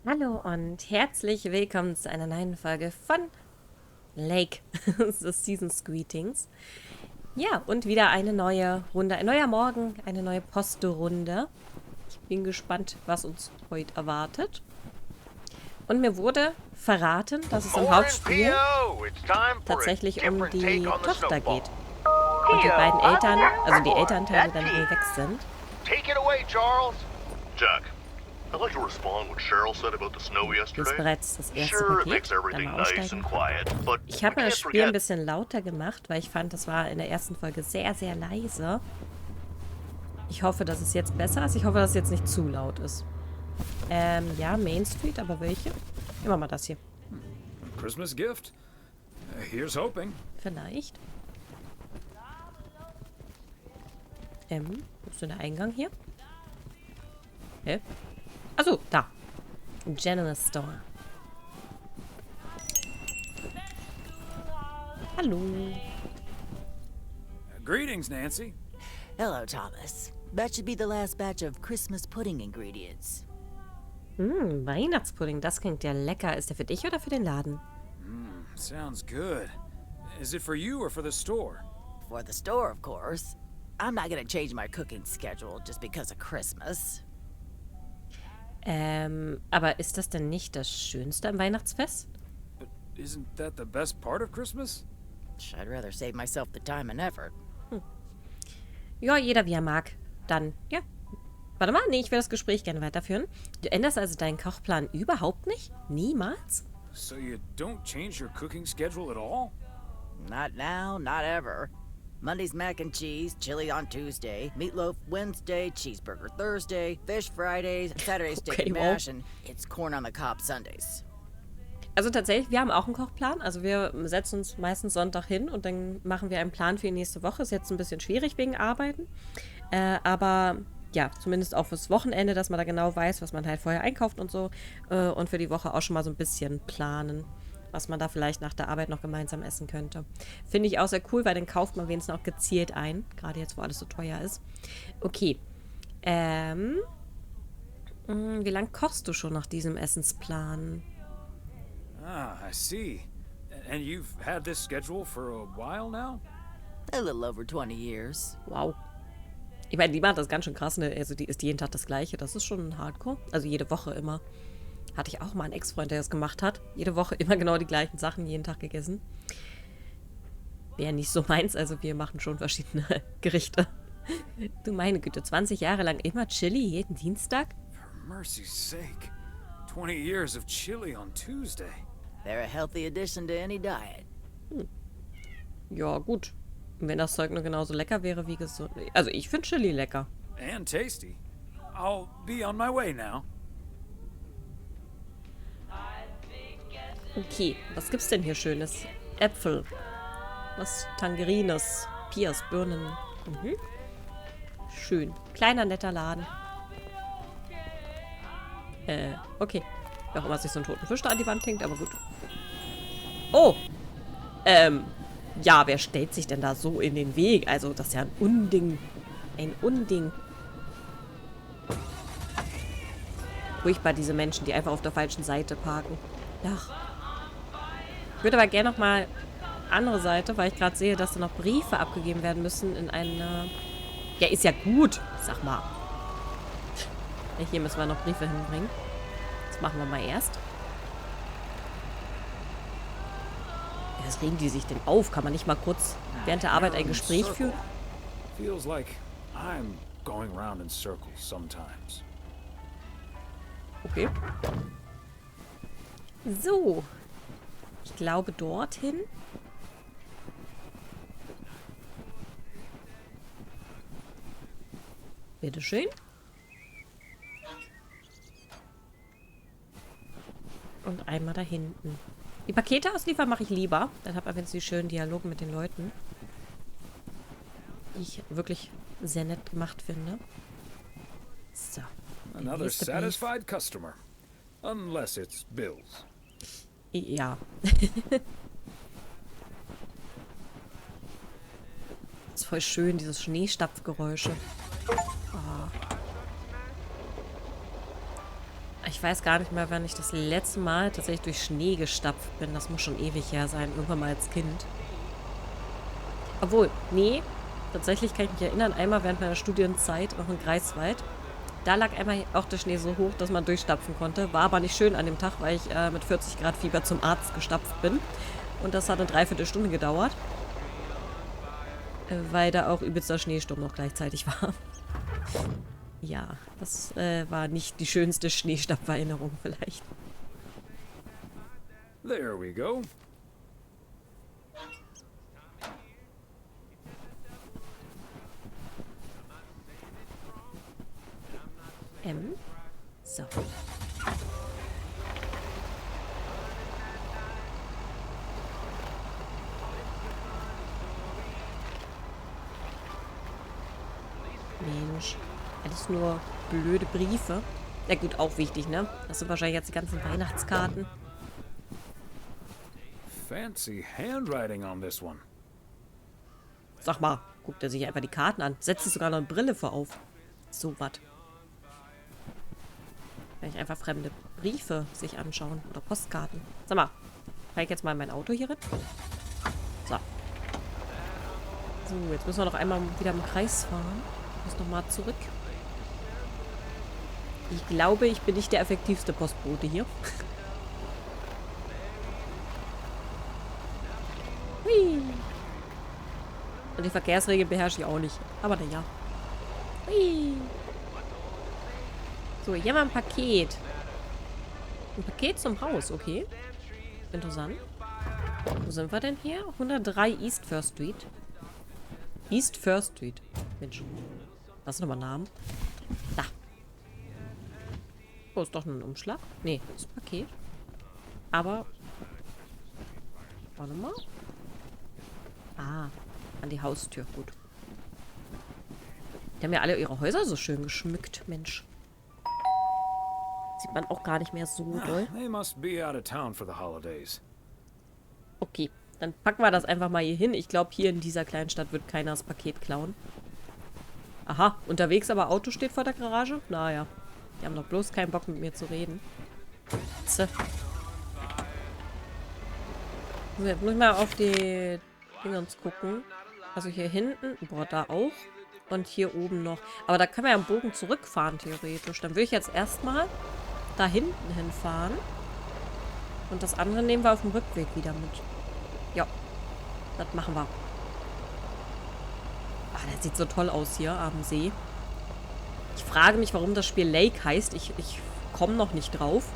Hallo und herzlich willkommen zu einer neuen Folge von Lake, The Seasons Greetings. Ja, und wieder eine neue Runde, ein neuer Morgen, eine neue Posterunde. Ich bin gespannt, was uns heute erwartet. Und mir wurde verraten, dass es im Hauptspiel tatsächlich um die Tochter geht. Und die beiden Eltern, also die Elternteile dann wohl weg sind. Take it away, Charles. Jack, I'd like to respond what Cheryl said about the snow Hier ist yesterday. bereits das erste Sure, it Paket. makes Dann everything mal nice aussteigen. and quiet, but Ich we habe das can't Spiel ein forget. bisschen lauter gemacht, weil ich fand, das war in der ersten Folge sehr, sehr leise. Ich hoffe, dass es jetzt besser ist. Ich hoffe, dass es jetzt nicht zu laut ist. Ja, Main Street, aber welche? Immer mal das hier. Christmas gift. Here's hoping. Vielleicht. Wo ist denn der Eingang hier? Hä? Achso, da. General Store. Hallo. Greetings, Nancy. Hello, Thomas. That should be the last batch of Christmas pudding ingredients. Weihnachtspudding, das klingt ja lecker. Ist der für dich oder für den Laden? Sounds good. Is it for you or for the store? For the store, of course. I'm not gonna change my cooking schedule just because of Christmas. Aber ist das denn nicht das Schönste am Weihnachtsfest? But isn't that the best part of Christmas? I'd rather save myself the time and effort. Ja, jeder wie er mag. Dann, ja. Warte mal, nee, ich will das Gespräch gerne weiterführen. Du änderst also deinen Kochplan überhaupt nicht? Niemals? So you don't change your cooking schedule at all? Not now, not ever. Monday's mac and cheese, chili on Tuesday, meatloaf Wednesday, cheeseburger Thursday, fish Fridays, Saturday steak Okay, and wow. mash, and it's corn on the cob Sundays. Also tatsächlich, wir haben auch einen Kochplan. Also wir setzen uns meistens Sonntag hin und dann machen wir einen Plan für die nächste Woche. Ist jetzt ein bisschen schwierig wegen Arbeiten. Aber ja, zumindest auch fürs Wochenende, dass man da genau weiß, was man halt vorher einkauft und so. Und für die Woche auch schon mal so ein bisschen planen, was man da vielleicht nach der Arbeit noch gemeinsam essen könnte. Finde ich auch sehr cool, weil dann kauft man wenigstens auch gezielt ein. Gerade jetzt, wo alles so teuer ist. Okay. Wie lange kochst du schon nach diesem Essensplan? Ah, I see. And you've had this schedule for a while now? A little over 20 years. Wow. Ich meine, die macht das ganz schön krass, ne? Also die isst jeden Tag das Gleiche. Das ist schon hardcore. Also jede Woche immer. Hatte ich auch mal einen Ex-Freund, der das gemacht hat. Jede Woche immer genau die gleichen Sachen, jeden Tag gegessen. Wäre nicht so meins. Also wir machen schon verschiedene Gerichte. Du meine Güte, 20 Jahre lang immer Chili jeden Dienstag? For mercy's sake. 20 years of chili on Tuesday. They're a healthy addition to any diet. Ja, gut. Wenn das Zeug nur genauso lecker wäre wie gesund. Also ich finde Chili lecker. And tasty. I'll be on my way now. Okay, was gibt's denn hier Schönes? Äpfel. Was? Tangerines. Piers, Birnen. Mhm. Schön. Kleiner, netter Laden. Okay. Wer auch immer sich so einen toten Fisch da an die Wand hängt, aber gut. Oh! Ja, wer stellt sich denn da so in den Weg? Also, das ist ja ein Unding. Ein Unding. Furchtbar, diese Menschen, die einfach auf der falschen Seite parken. Ach. Ich würde aber gerne noch mal andere Seite, weil ich gerade sehe, dass da noch Briefe abgegeben werden müssen in einer... Ja, ist ja gut, sag mal. Ja, hier müssen wir noch Briefe hinbringen. Das machen wir mal erst. Was regen die sich denn auf? Kann man nicht mal kurz während der Arbeit ein Gespräch führen? Feels like I'm going round in circles sometimes. Okay. So. Ich glaube dorthin. Bitteschön. Und einmal da hinten. Die Pakete ausliefern mache ich lieber. Dann hat man wenigstens die schönen Dialoge mit den Leuten. Die ich wirklich sehr nett gemacht finde. So. Der Another nächste Brief. satisfied customer. Unless it's Bill's. Ja. Das ist voll schön, dieses Schneestapfgeräusche. Oh. ich weiß gar nicht mehr, wann ich das letzte Mal tatsächlich durch Schnee gestapft bin. Das muss schon ewig her sein. Irgendwann mal als Kind. Obwohl, nee. Tatsächlich kann ich mich erinnern, einmal während meiner Studienzeit, noch in Greifswald. Da lag einmal auch der Schnee so hoch, dass man durchstapfen konnte. War aber nicht schön an dem Tag, weil ich mit 40 Grad Fieber zum Arzt gestapft bin. Und das hat eine Dreiviertelstunde gedauert. Weil da auch übelster Schneesturm noch gleichzeitig war. Ja, das war nicht die schönste Schneestapferinnerung vielleicht. There we go. So. Mensch. Alles nur blöde Briefe. Ja gut, auch wichtig, ne? Das sind wahrscheinlich jetzt die ganzen Weihnachtskarten. Fancy handwriting on this one. Sag mal, guckt er sich einfach die Karten an. Setzt sogar noch eine Brille vor auf. So was. Vielleicht einfach fremde Briefe sich anschauen. Oder Postkarten. Sag mal, fahre ich jetzt mal in mein Auto hier rein? So. So, jetzt müssen wir noch einmal wieder im Kreis fahren. Muss nochmal zurück. Ich glaube, ich bin nicht der effektivste Postbote hier. Hui. Und die Verkehrsregeln beherrsche ich auch nicht. Aber naja. Hui. So, hier haben wir ein Paket. Ein Paket zum Haus, okay. Interessant. Wo sind wir denn hier? 103 East First Street. East First Street. Mensch. Was ist nochmal Namen? Da. Oh, ist doch nur ein Umschlag. Nee, das ist ein Paket. Aber. Warte mal. Ah, an die Haustür. Gut. Die haben ja alle ihre Häuser so schön geschmückt, Mensch. Sieht man auch gar nicht mehr so doll. They must be out of town for the holidays. Okay, dann packen wir das einfach mal hier hin. Ich glaube, hier in dieser kleinen Stadt wird keiner das Paket klauen. Aha, unterwegs aber Auto steht vor der Garage? Naja, die haben doch bloß keinen Bock mit mir zu reden. So, jetzt muss ich mal auf die Dinge gucken. Also hier hinten, boah, da auch. Und hier oben noch. Aber da können wir ja am Bogen zurückfahren, theoretisch. Dann würde ich jetzt erstmal da hinten hinfahren. Und das andere nehmen wir auf dem Rückweg wieder mit. Ja, das machen wir. Ah, das sieht so toll aus hier am See. Ich frage mich, warum das Spiel Lake heißt. Ich komme noch nicht drauf.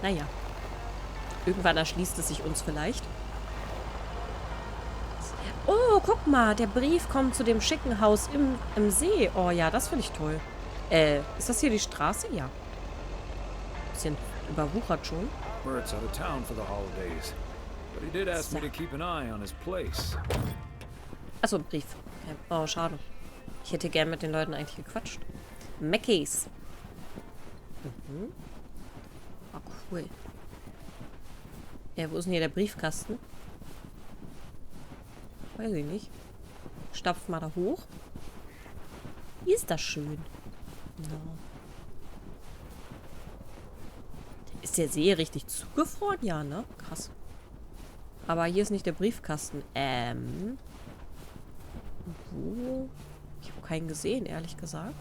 Naja. Irgendwann erschließt es sich uns vielleicht. Oh, guck mal, der Brief kommt zu dem schicken Haus im See. Oh ja, das finde ich toll. Ist das hier die Straße? Ja. Bisschen überwuchert schon. Bert's out of town for the holidays. But he did ask me to keep an eye on his place. Achso, ein Brief. Okay. Oh, schade. Ich hätte gern mit den Leuten eigentlich gequatscht. Mackies. Oh, cool. Ja, wo ist denn hier der Briefkasten? Weiß ich nicht. Stapft mal da hoch. Wie ist das schön. No. Ist der See richtig zugefroren? Ja, ne? Krass. Aber hier ist nicht der Briefkasten. Wo? Ich habe keinen gesehen, ehrlich gesagt.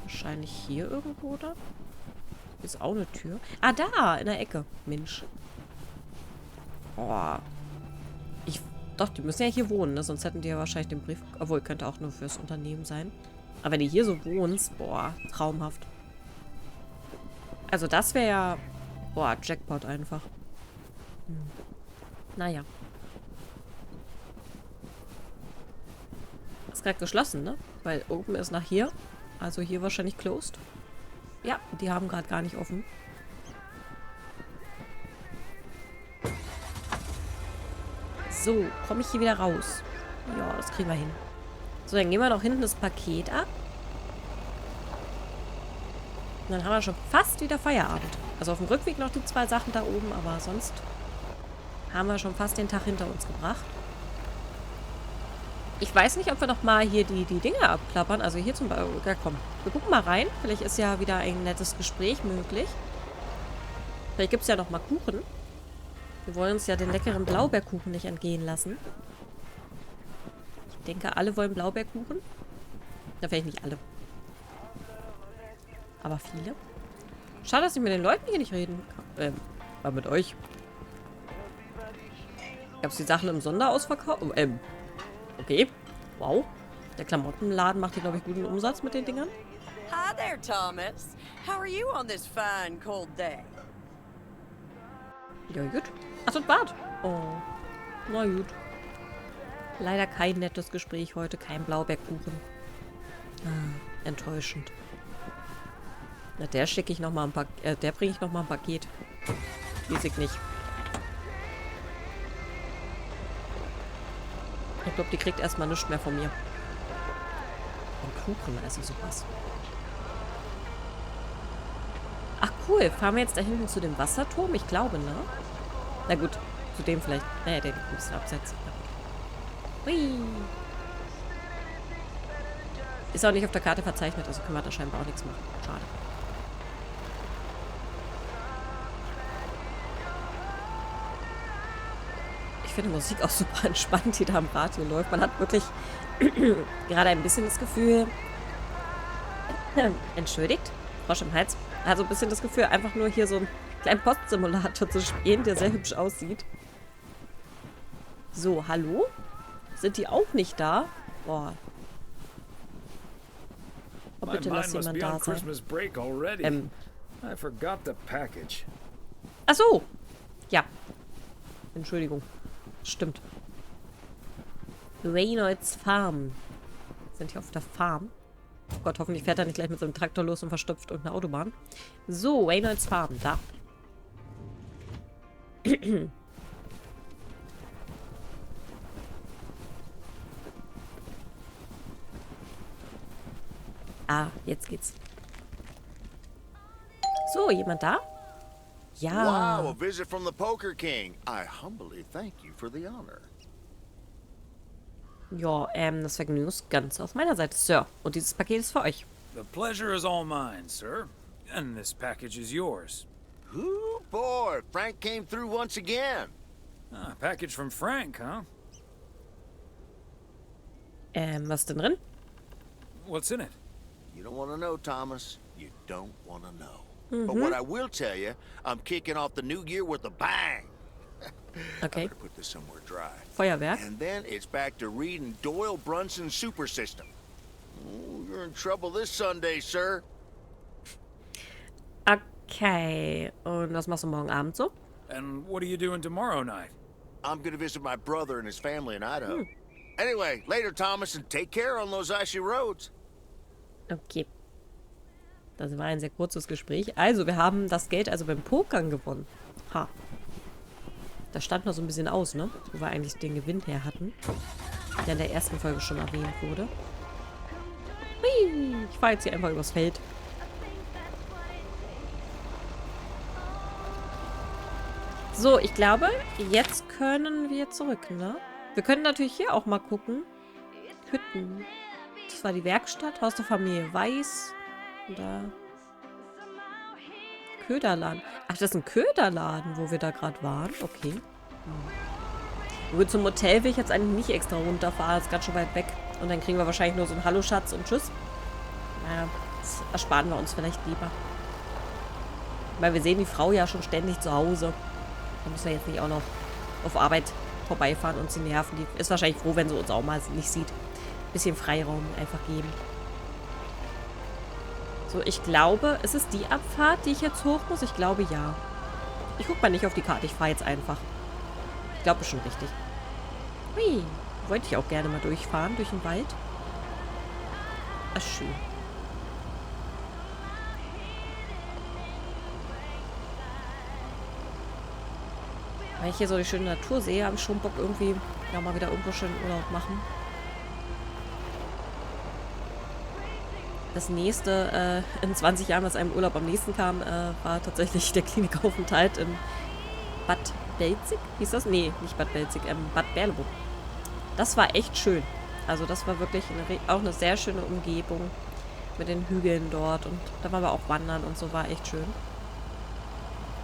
Wahrscheinlich hier irgendwo, oder? Ist auch eine Tür. Ah, da, in der Ecke. Mensch. Oh. Doch, die müssen ja hier wohnen, ne? Sonst hätten die ja wahrscheinlich den Brief... Obwohl, könnte auch nur fürs Unternehmen sein. Aber wenn die hier so wohnst, boah, traumhaft. Also das wäre ja... Boah, Jackpot einfach. Naja. Ist gerade geschlossen, ne? Weil oben ist nach hier. Also hier wahrscheinlich closed. Ja, die haben gerade gar nicht offen. So, komme ich hier wieder raus. Ja, das kriegen wir hin. So, dann gehen wir noch hinten das Paket ab. Und dann haben wir schon fast wieder Feierabend. Also auf dem Rückweg noch die 2 Sachen da oben, aber sonst haben wir schon fast den Tag hinter uns gebracht. Ich weiß nicht, ob wir noch mal hier die Dinge abklappern. Also hier zum Beispiel. Ja, komm. Wir gucken mal rein. Vielleicht ist ja wieder ein nettes Gespräch möglich. Vielleicht gibt es ja noch mal Kuchen. Wir wollen uns ja den leckeren Blaubeerkuchen nicht entgehen lassen. Ich denke, alle wollen Blaubeerkuchen. Ja, vielleicht nicht alle. Aber viele. Schade, dass ich mit den Leuten hier nicht reden kann. War mit euch. Gab es die Sachen im Sonderausverkauf? Okay. Wow. Der Klamottenladen macht hier, glaube ich, guten Umsatz mit den Dingern. Hi there, Thomas. How are you on this fine, cold day? Ja, gut. Ach, das Bad. Oh. Na gut. Leider kein nettes Gespräch heute. Kein Blaubeerkuchen. Ah, enttäuschend. Na, der schicke ich nochmal ein Paket. Der bringe ich nochmal ein Paket. Weiß ich nicht. Ich glaube, die kriegt erstmal nichts mehr von mir. Ein Kuchen, also sowas. Ach cool, fahren wir jetzt da hinten zu dem Wasserturm? Ich glaube, ne? Na gut, zu dem vielleicht. Naja, der liegt ein bisschen abseits. Hui. Ist auch nicht auf der Karte verzeichnet, also können wir da scheinbar auch nichts machen. Schade. Ich finde Musik auch super entspannt, die da am Radio läuft. Man hat wirklich gerade ein bisschen das Gefühl, entschuldigt, Frosch im Hals, hat so ein bisschen das Gefühl, einfach nur hier so einen kleinen Postsimulator zu spielen, der sehr hübsch aussieht. So, hallo? Sind die auch nicht da? Boah. Oh, bitte lass jemand da sein. Ach so. Ja. Entschuldigung. Stimmt. Reynolds Farm. Sind hier auf der Farm. Oh Gott, hoffentlich fährt er nicht gleich mit so einem Traktor los und verstopft irgendeine Autobahn. So, Reynolds Farm. Da. Ah, jetzt geht's. So, jemand da? Ja. Wow, a visit from the Poker King. I humbly thank you for the honor. Ja, das Vergnügen ist ganz auf meiner Seite, Sir. Und dieses Paket ist für euch. The pleasure is all mine, sir. And this package is yours. Ooh, boy, Frank came through once again. Ah, package from Frank, huh? Was ist denn drin? What's in it? You don't want to know, Thomas. You don't want to know. But what I will tell you, I'm kicking off the new year with a bang. Okay. I better put this somewhere dry. Feuerwerk. And then it's back to reading Doyle Brunson's Super System. Oh, you're in trouble this Sunday, sir. Okay. Und was machst du morgen Abend so? And what are you doing tomorrow night? I'm gonna visit my brother and his family in Idaho. Anyway, later, Thomas, and take care on those icy roads. Okay. Das war ein sehr kurzes Gespräch. Also, wir haben das Geld also beim Pokern gewonnen. Ha. Das stand noch so ein bisschen aus, ne? Wo wir eigentlich den Gewinn her hatten. Der in der ersten Folge schon erwähnt wurde. Hui, ich fahre jetzt hier einfach übers Feld. So, ich glaube, jetzt können wir zurück, ne? Wir können natürlich hier auch mal gucken. Hütten. Das war die Werkstatt, Haus der Familie Weiß. Da. Köderladen. Ach, das ist ein Köderladen, wo wir da gerade waren. Okay. Gut, zum Hotel will ich jetzt eigentlich nicht extra runterfahren. Das ist ganz schön weit weg. Und dann kriegen wir wahrscheinlich nur so einen Hallo, Schatz und Tschüss. Naja, das ersparen wir uns vielleicht lieber. Weil wir sehen die Frau ja schon ständig zu Hause. Da müssen wir jetzt nicht auch noch auf Arbeit vorbeifahren und sie nerven. Die ist wahrscheinlich froh, wenn sie uns auch mal nicht sieht. Bisschen Freiraum einfach geben. So, ich glaube, ist es die Abfahrt, die ich jetzt hoch muss? Ich glaube, ja. Ich gucke mal nicht auf die Karte, ich fahre jetzt einfach. Ich glaube, ist schon richtig. Hui, wollte ich auch gerne mal durchfahren, durch den Wald. Ach, schön. Wenn ich hier so die schöne Natur sehe, habe ich schon Bock, irgendwie ja mal wieder irgendwo schön Urlaub machen. Das nächste, in 20 Jahren, was einem Urlaub am nächsten kam, war tatsächlich der Klinikaufenthalt in Bad Belzig. Hieß das? Nee, nicht Bad Belzig, Bad Berleburg. Das war echt schön. Also das war wirklich auch eine sehr schöne Umgebung mit den Hügeln dort. Und da waren wir auch wandern und so, war echt schön.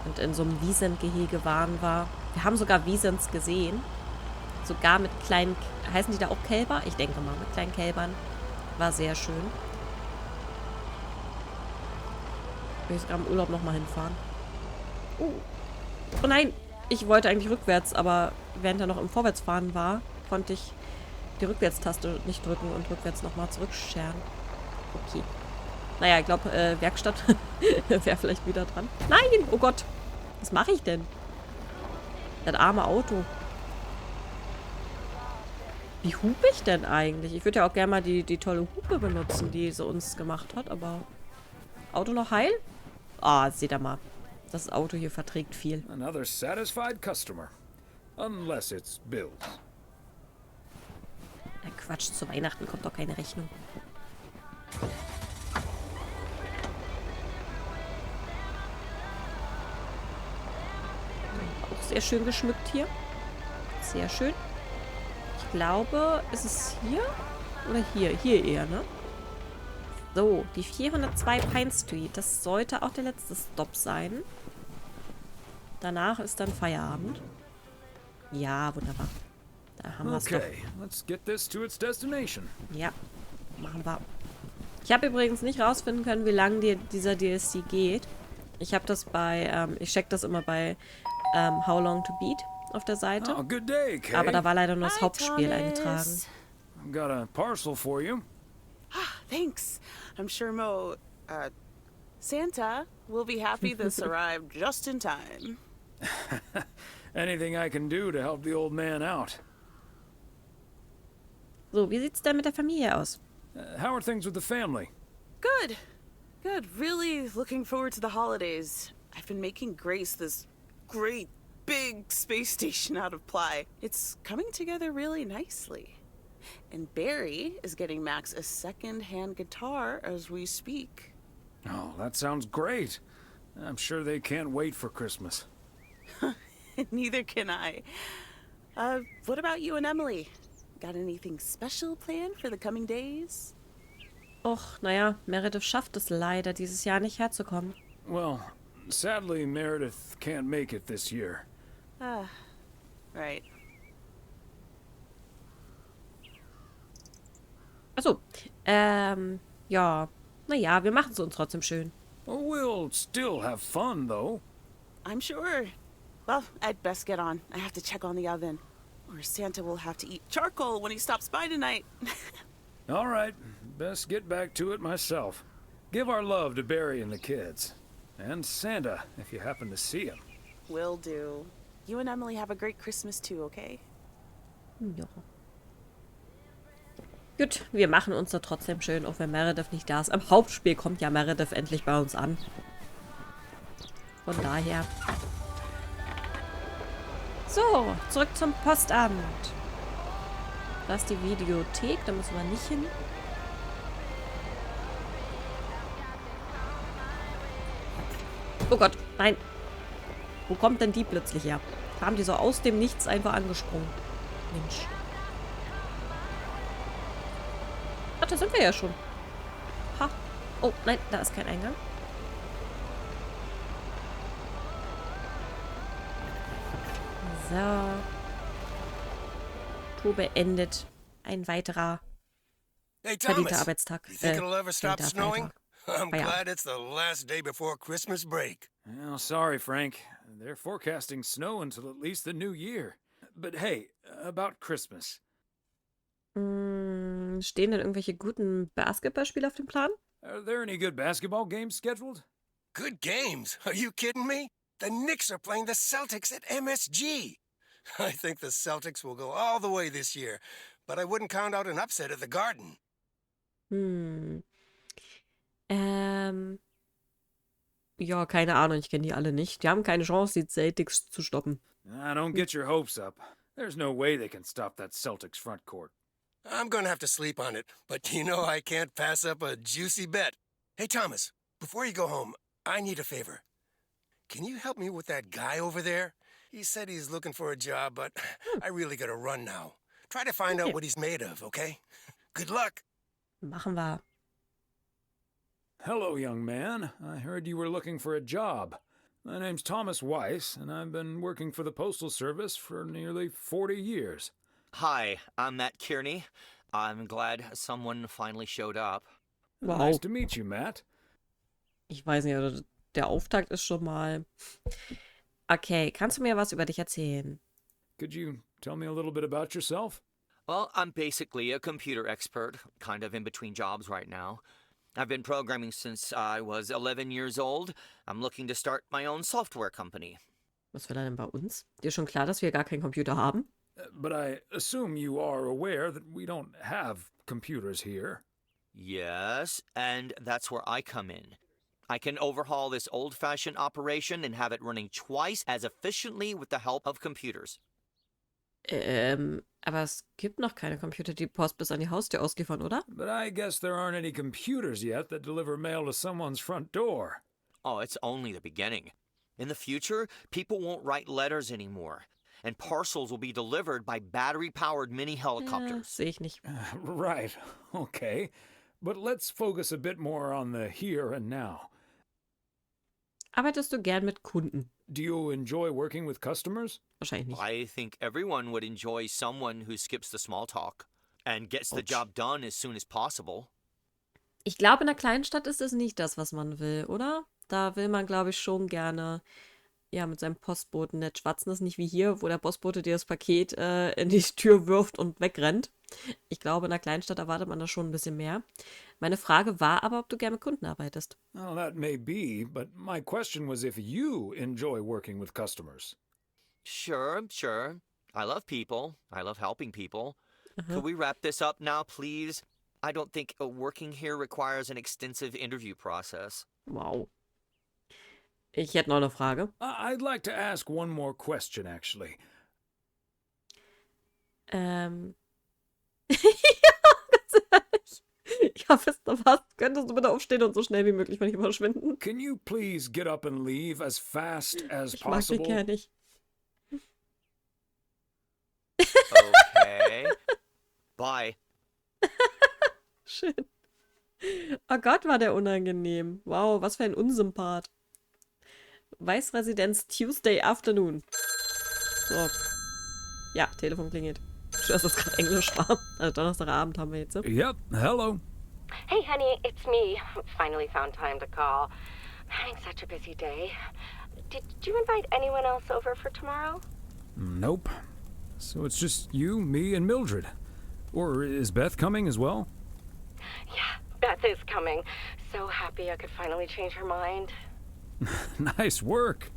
Und in so einem Wiesentgehege waren wir. Wir haben sogar Wiesents gesehen. Sogar mit kleinen, heißen die da auch Kälber? Ich denke mal, mit kleinen Kälbern. War sehr schön. Ich will sogar im Urlaub nochmal hinfahren. Oh nein, ich wollte eigentlich rückwärts, aber während er noch im Vorwärtsfahren war, konnte ich die Rückwärtstaste nicht drücken und rückwärts nochmal zurückscheren. Okay. Naja, ich glaube, Werkstatt wäre vielleicht wieder dran. Nein! Oh Gott! Was mache ich denn? Das arme Auto. Wie hupe ich denn eigentlich? Ich würde ja auch gerne mal die tolle Hupe benutzen, die sie uns gemacht hat, aber... Auto noch heil? Ah, seht ihr mal. Das Auto hier verträgt viel. Another satisfied customer. Unless it's Bill's. Ja, Quatsch, zu Weihnachten kommt doch keine Rechnung. Auch sehr schön geschmückt hier. Sehr schön. Ich glaube, ist es hier? Oder hier? Hier eher, ne? So, die 402 Pine Street. Das sollte auch der letzte Stop sein. Danach ist dann Feierabend. Ja, wunderbar. Da haben wir es doch. Okay, let's get this to its destination. Ja, machen wir. Ich habe übrigens nicht rausfinden können, wie lange dieser DLC geht. Ich habe das bei, ich check das immer bei How Long to Beat auf der Seite. Oh, good day, Kay. Aber da war leider nur das Hi, Hauptspiel Thomas. eingetragen. I've got a parcel for you. Thanks. I'm sure Santa will be happy this arrived just in time. Anything I can do to help the old man out. So, wie sieht's denn mit der Familie aus? How are things with the family? Good. Good. Really looking forward to the holidays. I've been making Grace this great big space station out of ply. It's coming together really nicely. And Barry is getting Max a second-hand guitar as we speak. Oh, that sounds great. I'm sure they can't wait for Christmas. Neither can I. What about you and Emily? Got anything special planned for the coming days? Och, naja, Meredith schafft es leider, dieses Jahr nicht herzukommen. Well, sadly, Meredith can't make it this year. Right. Achso, ja. Naja, wir machen es uns trotzdem schön. We'll still have fun, though. I'm sure. Well, I'd best get on. I have to check on the oven. Or Santa will have to eat charcoal when he stops by tonight. All right, best get back to it myself. Give our love to Barry and the kids. And Santa, if you happen to see him. Will do. You and Emily have a great Christmas too, okay? Ja. Gut, wir machen uns da trotzdem schön, auch wenn Meredith nicht da ist. Im Hauptspiel kommt ja Meredith endlich bei uns an. Von daher. So, zurück zum Postamt. Da ist die Videothek, da müssen wir nicht hin. Oh Gott, nein. Wo kommt denn die plötzlich her? Kam die so aus dem Nichts einfach angesprungen? Mensch. Ach, da sind wir ja schon. Ha. Oh, nein, da ist kein Eingang. So. Tour beendet. Ein weiterer Hey, verdienter Thomas, Arbeitstag. you think it'll ever stop verdienter snowing? Feiertag. I'm Feierabend. glad it's the last day before Christmas break. Well, sorry, Frank. They're forecasting snow until at least the new year. But hey, about Christmas. Stehen denn irgendwelche guten Basketballspiele auf dem Plan? Are there any good basketball games scheduled? Good games. Are you kidding me? The Knicks are playing the Celtics at MSG. I think the Celtics will go all the way this year, but I wouldn't count out an upset at the Garden. Ja, keine Ahnung, ich kenne die alle nicht. Die haben keine Chance, die Celtics zu stoppen. Don't get your hopes up. There's no way they can stop that Celtics front court. I'm gonna have to sleep on it, but you know I can't pass up a juicy bet. Hey, Thomas, before you go home, I need a favor. Can you help me with that guy over there? He said he's looking for a job, but I really gotta run now. Try to find out what he's made of, okay? Good luck. Machen wir. Hello, young man. I heard you were looking for a job. My name's Thomas Weiss, and I've been working for the Postal Service for nearly 40 years. Hi, I'm Matt Kearney. I'm glad someone finally showed up. Wow. Nice to meet you, Matt. Ich weiß nicht, also der Auftakt ist schon mal... Okay, kannst du mir was über dich erzählen? Could you tell me a little bit about yourself? Well, I'm basically a computer expert, kind of in between jobs right now. I've been programming since I was 11 years old. I'm looking to start my own software company. Was will er denn bei uns? Dir ist schon klar, dass wir gar keinen Computer haben? But I assume you are aware that we don't have computers here. Yes, and that's where I come in. I can overhaul this old-fashioned operation and have it running twice as efficiently with the help of computers. Aber es gibt noch keine Computer, die Post bis an die Haustür ausliefern, oder? But I guess there aren't any computers yet that deliver mail to someone's front door. Oh, it's only the beginning. In the future, people won't write letters anymore, and parcels will be delivered by battery-powered mini helicopters. Sehe ich nicht. Right, okay. But let's focus a bit more on the here and now. Arbeitest du gern mit Kunden? Do you enjoy working with customers? Wahrscheinlich nicht. I think everyone would enjoy someone who skips the small talk and gets the job done as soon as possible. Ich glaube, in einer kleinen Stadt ist es nicht das, was man will, oder? Da will man, glaube ich, schon gerne ja, mit seinem Postboten nett schwatzen. Das ist nicht wie hier, wo der Postbote dir das Paket in die Tür wirft und wegrennt. Ich glaube, in einer kleinen Stadt erwartet man da schon ein bisschen mehr. Meine Frage war aber, ob du gerne mit Kunden arbeitest. Well, that may be, but my question was if you enjoy working with customers. Sure. I love people. I love helping people. Could we wrap this up now, please? I don't think working here requires an extensive interview process. Wow. Ich hätte noch eine Frage. I'd like to ask one more question, actually. Ja, ganz ehrlich. Ja, wisst ihr was? Könntest du bitte aufstehen und so schnell wie möglich von hier verschwinden? Can you please get up and leave as fast as Ich mag dich possible? gar nicht. Okay. Bye. Schön. Oh Gott, war der unangenehm. Wow, was für ein Unsympath. Weißresidenz Tuesday Afternoon. So. Ja, Telefon klingelt. Schön, dass das gerade Englisch war. Also Donnerstagabend haben wir jetzt. Yep, hello. Hey, honey, it's me. Finally found time to call. Having such a busy day. Did you invite anyone else over for tomorrow? Nope. So it's just you, me, and Mildred. Or is Beth coming as well? Yeah, Beth is coming. So happy I could finally change her mind. Nice work.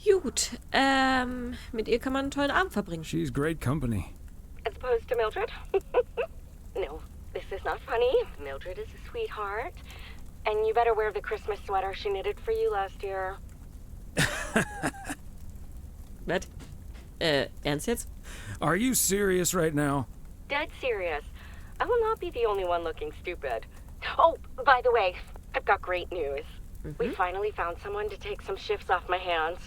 Gut. Mit ihr kann man einen tollen Abend verbringen. She's great company. As opposed to Mildred? No, this is not funny. Mildred is a sweetheart. And you better wear the Christmas sweater she knitted for you last year. Was? Ernst jetzt? Are you serious right now? Dead serious. I will not be the only one looking stupid. Oh, by the way, I've got great news. We finally found someone to take some shifts off my hands.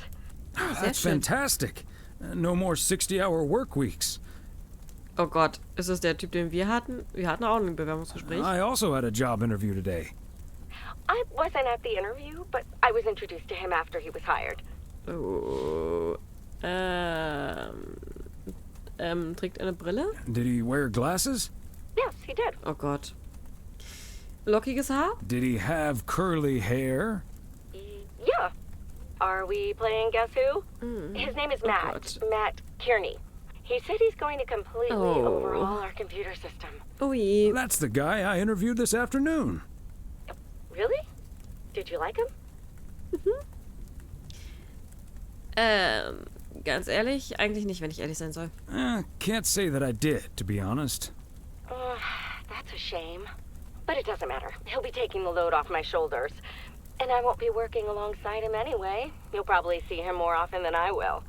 That's fantastic. No more 60-hour work weeks. Oh Gott, ist es der Typ, den wir hatten? Wir hatten auch ein Bewerbungsgespräch. I also had a job interview today. I wasn't at the interview, but I was introduced to him after he was hired. Oh. Trägt eine Brille? Did he wear glasses? Yes, he did. Oh Gott. Lockiges Haar? Did he have curly hair? Yeah. Are we playing Guess Who? His name is Matt. God. Matt Kearney. He said he's going to completely overhaul our computer system. Oh je. That's the guy I interviewed this afternoon. Really? Did you like him? Ganz ehrlich, eigentlich nicht, wenn ich ehrlich sein soll. Can't say that I did, to be honest. That's a shame. But it doesn't matter. He'll be taking the load off my shoulders. And I won't be working alongside him anyway. You'll probably see him more often than I will.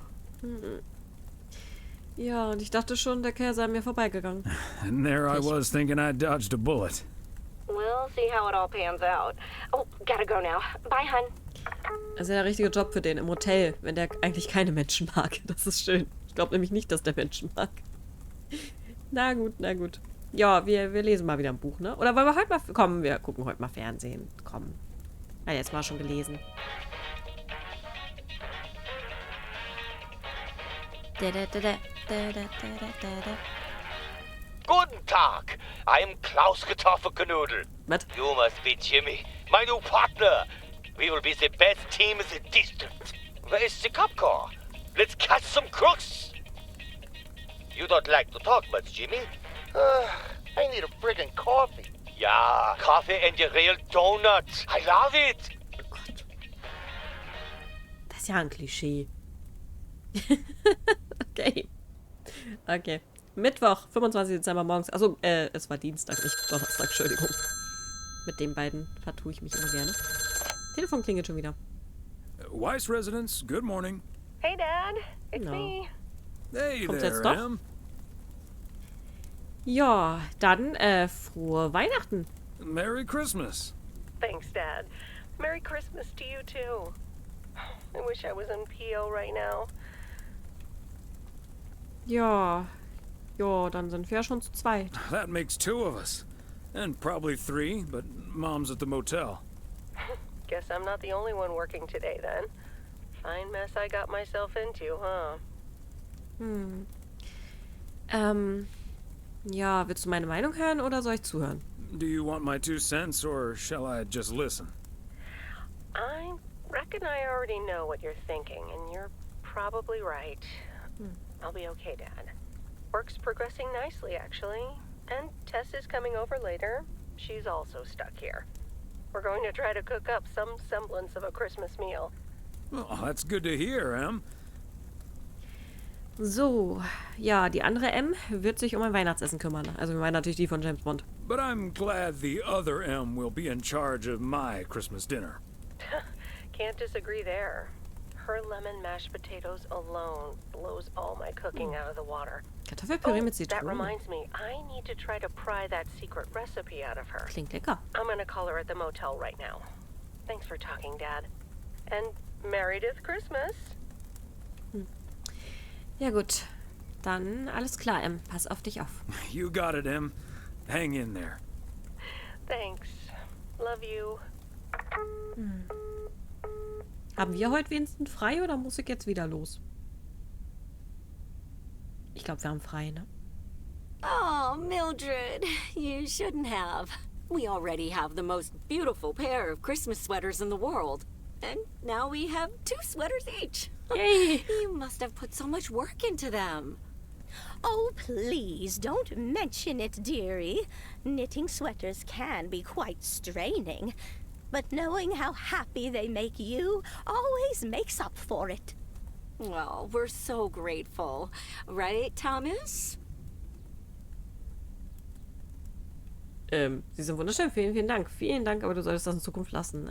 Ja, und ich dachte schon, der Kerl sei an mir vorbeigegangen. And there I was thinking I dodged a bullet. We'll see how it all pans out. Oh, gotta go now. Bye, hun. Das ist ja der richtige Job für den im Hotel, wenn der eigentlich keine Menschen mag. Das ist schön. Ich glaube nämlich nicht, dass der Menschen mag. Na gut, na gut. Ja, wir lesen mal wieder ein Buch, ne? Oder wollen wir heute mal... Komm, wir gucken heute mal Fernsehen. Komm. Ah, jetzt mal schon gelesen. Guten Tag. I'm Klaus Kartoffelknudel. Was? You must be Jimmy, my new partner. We will be the best team in the district. Where is the cop car? Let's catch some crooks. You don't like to talk much, Jimmy? I need a friggin' coffee. Yeah, coffee and a real donut. I love it. Das ist ja ein Klischee. Okay. Okay. Mittwoch, 25. Dezember morgens. Also, es war Dienstag, nicht Donnerstag, Entschuldigung. Mit den beiden vertue ich mich immer gerne. Telefon klingelt schon wieder. Weiss residence, good morning. Hey, Dad. It's No. me. Hey Kommt's there, jetzt doch? Em. Ja, dann, frohe Weihnachten. Merry Christmas. Thanks, Dad. Merry Christmas to you, too. I wish I was in PO right now. Ja. Ja, dann sind wir ja schon zu zweit. That makes 2 of us. And probably 3, but Mom's at the motel. Guess I'm not the only one working today, then. Fine mess I got myself into, huh? Ja, willst du meine Meinung hören oder soll ich zuhören? Do you want my 2 cents, or shall I just listen? I reckon I already know what you're thinking, and you're probably right. I'll be okay, Dad. Work's progressing nicely, actually. And Tess is coming over later. She's also stuck here. We're going to try to cook up some semblance of a Christmas meal. Oh, that's good to hear, Em. So, ja, die andere M wird sich um ein Weihnachtsessen kümmern. Also wir meinen natürlich die von James Bond. But I'm glad the other M will be in charge of my Christmas dinner. Can't disagree there. Her lemon mashed potatoes alone blows all my cooking out of the water. Kartoffelpüree mit That Zitrone. reminds me, I need to try to pry that secret recipe out of her. Klingt lecker. I'm gonna call her at the motel right now. Thanks for talking, Dad. And Meredith Christmas. Ja gut, dann alles klar, M. Pass auf dich auf. You got it, Em. Hang in there. Thanks. Love you. Haben wir heute wenigstens frei oder muss ich jetzt wieder los? Ich glaube, wir haben frei, ne? Oh, Mildred, you shouldn't have. We already have the most beautiful pair of Christmas sweaters in the world. And now we have 2 sweaters each. Yay! You must have put so much work into them. Oh, please, don't mention it, dearie. Knitting sweaters can be quite straining. But knowing how happy they make you always makes up for it. Well, we're so grateful. Right, Thomas? Sie sind wunderschön. Vielen, vielen Dank. Vielen Dank, aber du solltest das in Zukunft lassen.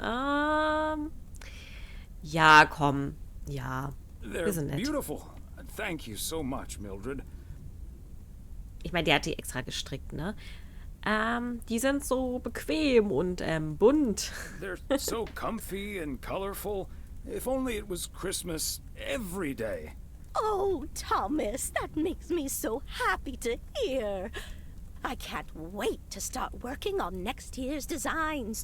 Ja, komm. Ja. Wir They're sind nett. beautiful. Thank you so much, Mildred. Ich meine, der hat die extra gestrickt, ne? Die sind so bequem und bunt. They're so comfy and colorful. If only it was Christmas every day. Oh, Thomas, that makes me so happy to hear. I can't wait to start working on next year's designs.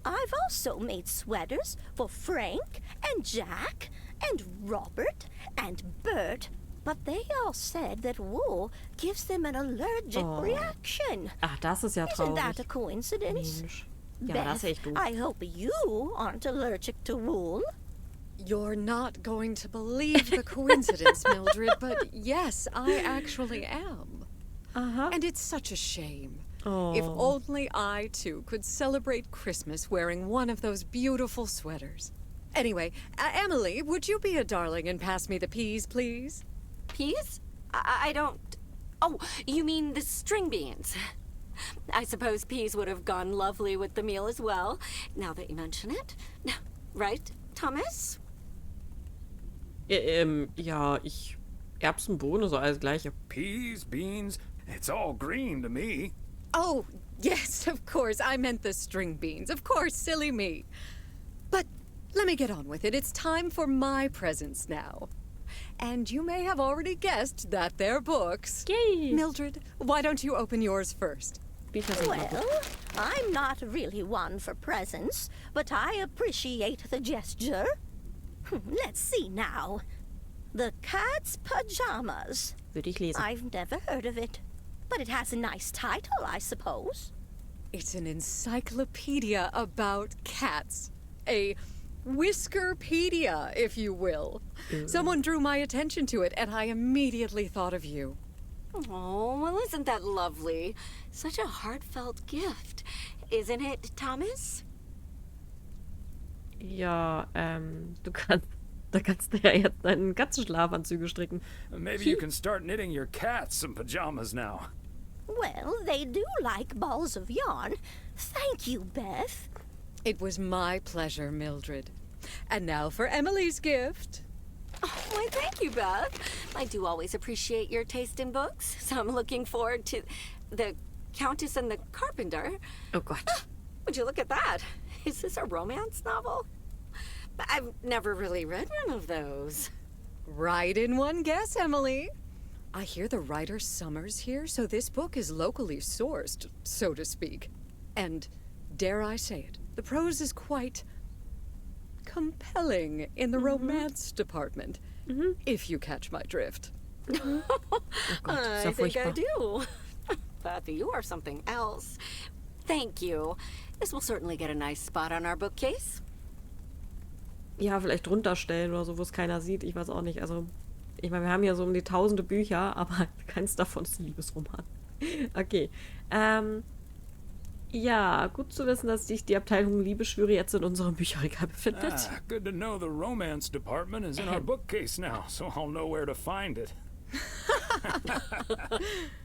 I've also made sweaters for Frank and Jack and Robert and Bert, but they all said that wool gives them an allergic reaction. Ach, das ist ja Isn't traurig. that a coincidence? Mensch. Ja, das ist Beth, echt doof. I hope you aren't allergic to wool. You're not going to believe the coincidence, Mildred, but yes, I actually am. And it's such a shame. If only I, too, could celebrate Christmas wearing one of those beautiful sweaters. Anyway, Emily, would you be a darling and pass me the peas, please? Peas? I don't... Oh, you mean the string beans. I suppose peas would have gone lovely with the meal as well, now that you mention it. Right, Thomas? Ja, Erbsen, Bohnen, so alles Gleiche. Peas, beans, it's all green to me. Oh, yes, of course. I meant the string beans. Of course, silly me. But let me get on with it. It's time for my presents now. And you may have already guessed that they're books. Yay! Mildred, why don't you open yours first? Well, I'm not really one for presents, but I appreciate the gesture. Let's see now. The Cat's Pajamas. Würde ich lesen. I've never heard of it, but it has a nice title, I suppose. It's an encyclopedia about cats. A Whiskerpedia, if you will. Someone drew my attention to it, and I immediately thought of you. Oh, well, isn't that lovely? Such a heartfelt gift. Isn't it, Thomas? Ja, da kannst du ja jetzt deinen Katzenschlafanzüge stricken. Maybe you can start knitting your cats some pajamas now. Well, they do like balls of yarn. Thank you, Beth. It was my pleasure, Mildred. And now for Emily's gift. Oh, why, thank you, Beth. I do always appreciate your taste in books, so I'm looking forward to The Countess and the Carpenter. Oh Gott. Would you look at that? Is this a romance novel? I've never really read one of those. Right in one guess, Emily. I hear the writer Summers here, so this book is locally sourced, so to speak. And, dare I say it, the prose is quite compelling in the romance department, if you catch my drift. Oh Gott, ist ja I think I furchtbar. do. Beth, you are something else. Thank you. This will certainly get a nice spot on our bookcase. Ja, vielleicht drunter stellen oder so, wo es keiner sieht. Ich weiß auch nicht. Also, ich meine, wir haben ja so um die 1000 Bücher, aber keins davon ist ein Liebesroman. Okay. Ja, gut zu wissen, dass sich die Abteilung Liebesschwüre jetzt in unserem Bücherregal befindet. Ah, good to know the romance department is in our bookcase now, so I'll know where to find it.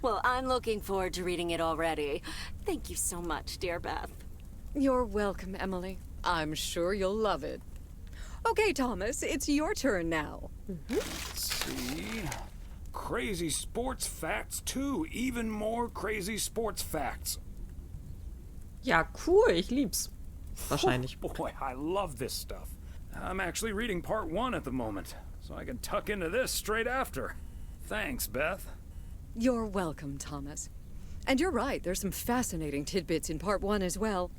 Well, I'm looking forward to reading it already. Thank you so much, dear Beth. You're welcome, Emily. I'm sure you'll love it. Okay, Thomas, it's your turn now. Let's see. Crazy sports facts, too. Even more crazy sports facts. Ja, cool, ich lieb's. Wahrscheinlich. Oh, boy, I love this stuff. I'm actually reading part 1 at the moment, so I can tuck into this straight after. Thanks, Beth. You're welcome, Thomas. And you're right, there's some fascinating tidbits in part 1 as well.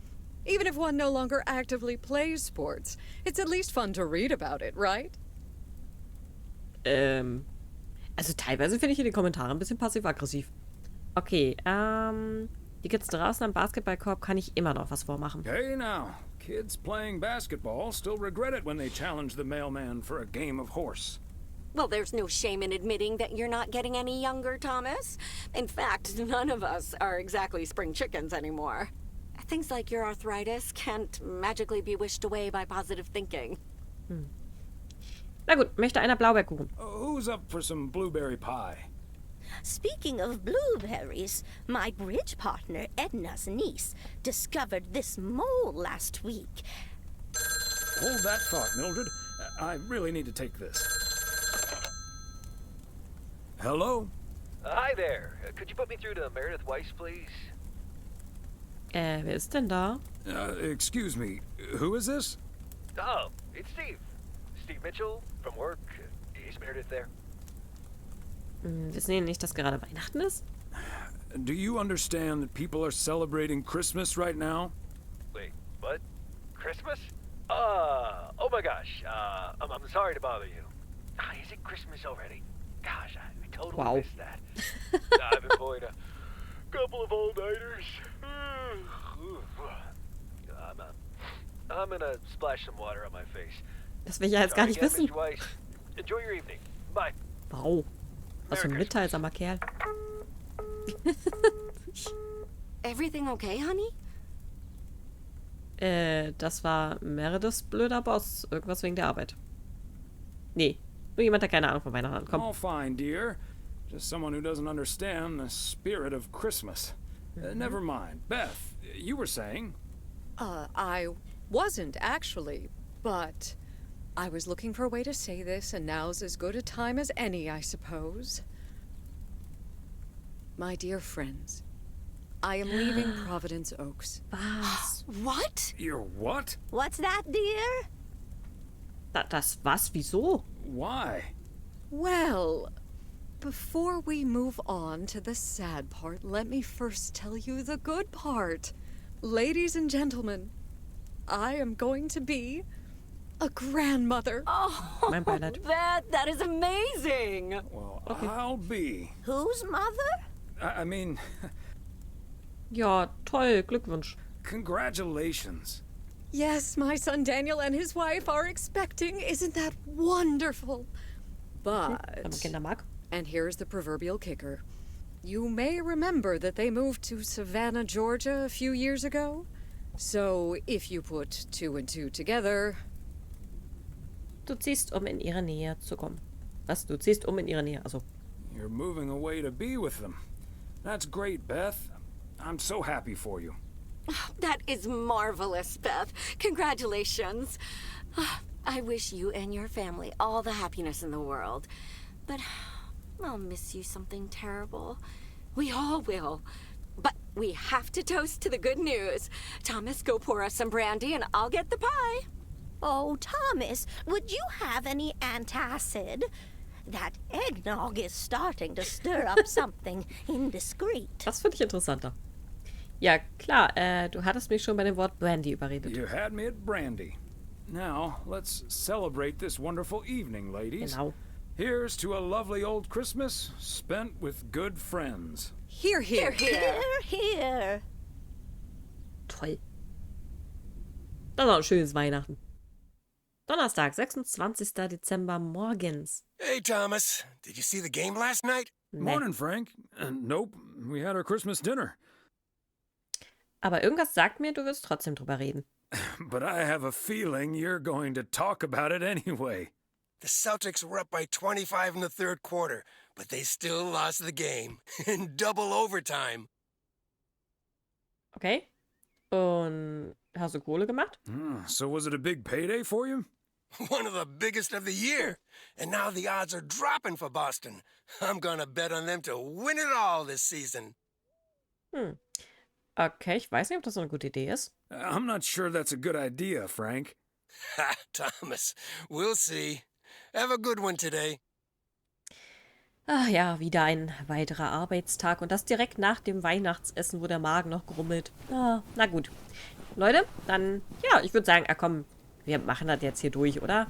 Even if one no longer actively plays sports, it's at least fun to read about it, right? Also teilweise finde ich hier die Kommentare ein bisschen passiv-aggressiv. Okay, die Kids draußen am Basketballkorb kann ich immer noch was vormachen. Hey now, kids playing basketball still regret it when they challenge the mailman for a game of horse. Well, there's no shame in admitting that you're not getting any younger, Thomas. In fact, none of us are exactly spring chickens anymore. Things like your arthritis can't magically be wished away by positive thinking. Na gut, möchte einer Blaubeerkuchen? Who's up for some blueberry pie? Speaking of blueberries, my bridge partner, Edna's niece, discovered this mole last week. Hold that thought, Mildred. I really need to take this. Hello? Hi there. Could you put me through to Meredith Weiss, please? Wer ist denn da? Excuse me, who is this? Oh, it's Steve. Steve Mitchell from work. Is Meredith there? Wissen Sie nicht, dass gerade Weihnachten ist? Do you understand that people are celebrating Christmas right now? Wait, what? Christmas? Oh my gosh. I'm sorry to bother you. Is it Christmas already? Gosh, I totally missed that. I've been pulling a couple of all-nighters. I'm gonna splash some water on my face. Das will ich ja jetzt gar nicht wissen. Enjoy your evening. Bye. Wow. Was für ein mitteilsamer Kerl. Everything okay, honey? Das war Merediths blöder Boss. Irgendwas wegen der Arbeit. Nee, nur jemand, der keine Ahnung von Weihnachten hat. Komm. All fine, dear. Just someone who doesn't understand the spirit of Christmas. Never mind. Beth, you were saying? I wasn't actually, but I was looking for a way to say this, and now's as good a time as any, I suppose. My dear friends, I am leaving Providence Oaks. Was? What? You're what? What's that, dear? Das was? Wieso? Why? Well, before we move on to the sad part, let me first tell you the good part. Ladies and gentlemen, I am going to be a grandmother. Oh, that is amazing. Well, I'll be. Whose mother? I mean, Ja, toll, Glückwunsch. congratulations. Yes, my son Daniel and his wife are expecting. Isn't that wonderful? But, and here's the proverbial kicker. You may remember that they moved to Savannah, Georgia a few years ago. So, if you put 2 and 2 together... Du ziehst, in ihre Nähe zu kommen. Was? Du ziehst, in ihre Nähe, also. You're moving away to be with them. That's great, Beth. I'm so happy for you. That is marvelous, Beth. Congratulations. I wish you and your family all the happiness in the world. But I'll miss you something terrible. We all will. But we have to toast to the good news. Thomas, go pour us some brandy and I'll get the pie. Oh, Thomas, would you have any antacid? That eggnog is starting to stir up something indiscreet. Das finde ich interessanter. Ja, klar, du hattest mich schon bei dem Wort Brandy überredet. You had me at brandy. Now, let's celebrate this wonderful evening, ladies. Genau. Here's to a lovely old Christmas spent with good friends. Hear, hear. Hear, hear. Toll. Das war ein schönes Weihnachten. Donnerstag, 26. Dezember morgens. Hey, Thomas. Did you see the game last night? Morning, Frank. Nope, we had our Christmas dinner. Aber irgendwas sagt mir, du wirst trotzdem drüber reden. But I have a feeling you're going to talk about it anyway. The Celtics were up by 25 in the third quarter, but they still lost the game in double overtime. Okay. Und hast du Kohle gemacht? So was it a big payday for you? One of the biggest of the year. And now the odds are dropping for Boston. I'm gonna bet on them to win it all this season. Okay, ich weiß nicht, ob das so eine gute Idee ist. I'm not sure that's a good idea, Frank. Ha, Thomas, we'll see. Have a good one today. Ach ja, wieder ein weiterer Arbeitstag und das direkt nach dem Weihnachtsessen, wo der Magen noch grummelt. Na gut. Leute, dann, ja, ich würde sagen, komm, wir machen das jetzt hier durch, oder?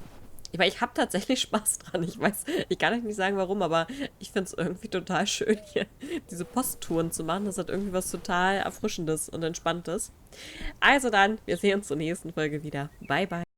Ich meine, ich habe tatsächlich Spaß dran. Ich weiß, ich kann euch nicht sagen, warum, aber ich finde es irgendwie total schön, hier diese Posttouren zu machen. Das hat irgendwie was total Erfrischendes und Entspanntes. Also dann, wir sehen uns zur nächsten Folge wieder. Bye, bye.